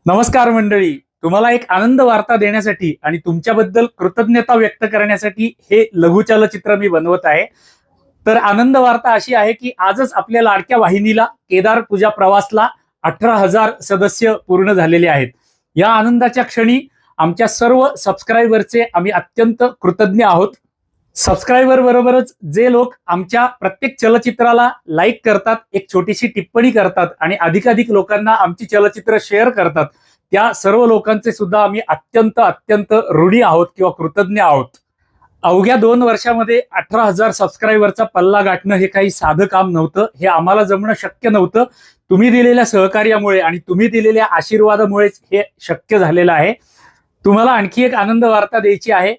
नमस्कार मंडळी, तुम्हाला एक आनंद वार्ता देण्यासाठी आणि तुमच्याबद्दल कृतज्ञता व्यक्त करण्यासाठी हे लघु चलचित्र मी बनवत आहे. तर आनंद वार्ता अशी आहे की आजच आपल्या लाडक्या वाहिनीला केदार पूजा प्रवासला 18,000 सदस्य पूर्ण झालेले आहेत. या आनंदाच्या क्षणी आमच्या सर्व सबस्क्रायबरचे आम्ही अत्यंत कृतज्ञ आहोत. सबस्क्रायबर बरोबरच जे लोक आमच्या प्रत्येक चलचित्राला लाईक करतात, एक छोटीशी टिप्पणी करतात आणि अधिकाधिक लोकांना आमची चलचित्र शेअर करतात, त्या सर्व लोकांचे सुद्धा आम्ही अत्यंत अत्यंत ऋणी आहोत किंवा कृतज्ञ आहोत. अवघ्या 2 वर्षामध्ये 18,000 सबस्क्रायबरचा पल्ला गाठणं हे काही साधं काम नव्हतं. हे आम्हाला जमणं शक्य नव्हतं. तुम्ही दिलेल्या सहकार्यामुळे आणि तुम्ही दिलेल्या आशीर्वादामुळेच हे शक्य झालेलं आहे. तुम्हाला आणखी एक आनंद वार्ता द्यायची आहे.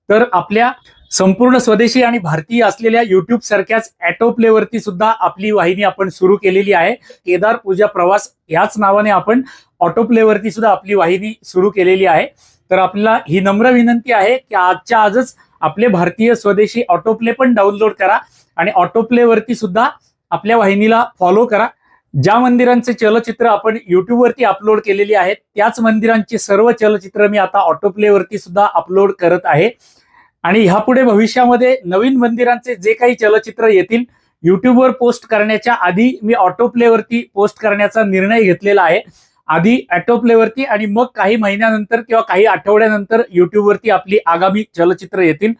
तर आपल्या संपूर्ण स्वदेशी आणि भारतीय असलेल्या युट्यूब सारख्याच ऑटो प्ले वरती सुद्धा आपली वाहिनी आपण सुरू केलेली आहे. केदार पूजा प्रवास याच नावाने आपण ऑटो प्ले वरती सुद्धा आपली वाहिनी सुरू केलेली आहे. तर आपल्याला ही नम्र विनंती आहे की आजच्या आजच आपले भारतीय स्वदेशी ऑटो प्ले पण डाउनलोड करा आणि ऑटो प्ले वरती सुद्धा आपल्या वाहिनीला फॉलो करा. ज्या मंदिरांचे चलचित्र आपण युट्यूब वरती अपलोड केलेली आहेत त्याच मंदिरांची सर्व चलचित्र मी आता ऑटो प्ले वरती सुद्धा अपलोड करत आहे. आणि ह्यापुढे भविष्यामध्ये नवीन मंदिरांचे जे काही चलचित्र येतील युट्यूबवर पोस्ट करण्याच्या आधी मी ऑटो प्ले वरती पोस्ट करण्याचा निर्णय घेतलेला आहे. आधी ऑटो प्ले वरती आणि मग काही महिन्यानंतर किंवा काही आठवड्यानंतर युट्यूब वरती आपली आगामी चलचित्र येतील.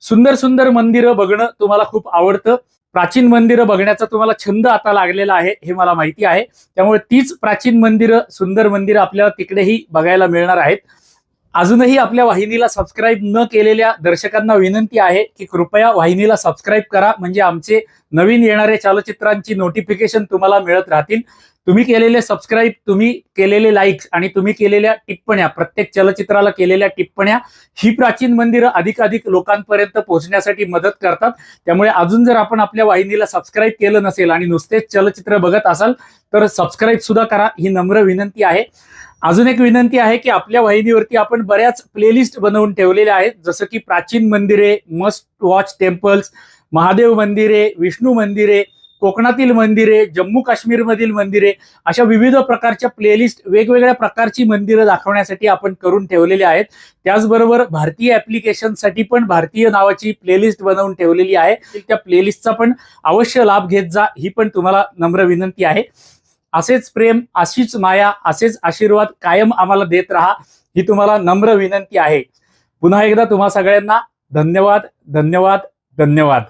सुंदर सुंदर मंदिरं बघणं तुम्हाला खूप आवडतं. प्राचीन मंदिरं बघण्याचा तुम्हाला छंद आता लागलेला आहे हे मला माहिती आहे. त्यामुळे तीच प्राचीन मंदिरं, सुंदर मंदिरं आपल्याला तिकडेही बघायला मिळणार आहेत. अजूनही आपल्या वाहिनीला सबस्क्राईब न केलेल्या दर्शकांना विनंती आहे की कृपया वाहिनीला सबस्क्राईब करा, म्हणजे आमचे नवीन येणाऱ्या चलचित्रांची नोटिफिकेशन तुम्हाला मिळत राहतील. तुम्ही केलेले सबस्क्राईब, तुम्ही केलेले लाईक्स आणि तुम्ही केलेल्या टिप्पण्या, प्रत्येक चलचित्राला केलेल्या टिप्पण्या ही प्राचीन मंदिरं अधिकाधिक लोकांपर्यंत पोहोचण्यासाठी मदत करतात. त्यामुळे अजून जर आपण आपल्या वाहिनीला सबस्क्राईब केलं नसेल आणि नुसतेच चलचित्र बघत असाल तर सबस्क्राईब सुद्धा करा, ही नम्र विनंती आहे. अजून एक विनंती आहे की आपल्या वाहिनीवरती आपण बऱ्याच प्लेलिस्ट बनवून ठेवलेल्या आहेत, जसं की प्राचीन मंदिरे, मस्ट वॉच टेम्पल्स, महादेव मंदिरे, विष्णू मंदिरे, कोकणातील मंदिरे, जम्मू काश्मीर मधील मंदिरे, अशा विविध प्रकारच्या प्लेलिस्ट वेगवेगळ्या प्रकारची मंदिरं दाखवण्यासाठी आपण करून ठेवलेली आहेत. त्याचबरोबर भारतीय ऍप्लिकेशनसाठी पण भारतीय नावाची प्लेलिस्ट बनवून ठेवलेली आहे. त्या प्लेलिस्टचा पण अवश्य लाभ घेत जा, ही पण तुम्हाला नम्र विनंती आहे. असेच प्रेम, अशीच माया, असेच आशीर्वाद कायम आम्हाला देत राहा, ही तुम्हाला नम्र विनंती आहे. पुन्हा एकदा तुम्हा सगळ्यांना धन्यवाद, धन्यवाद, धन्यवाद.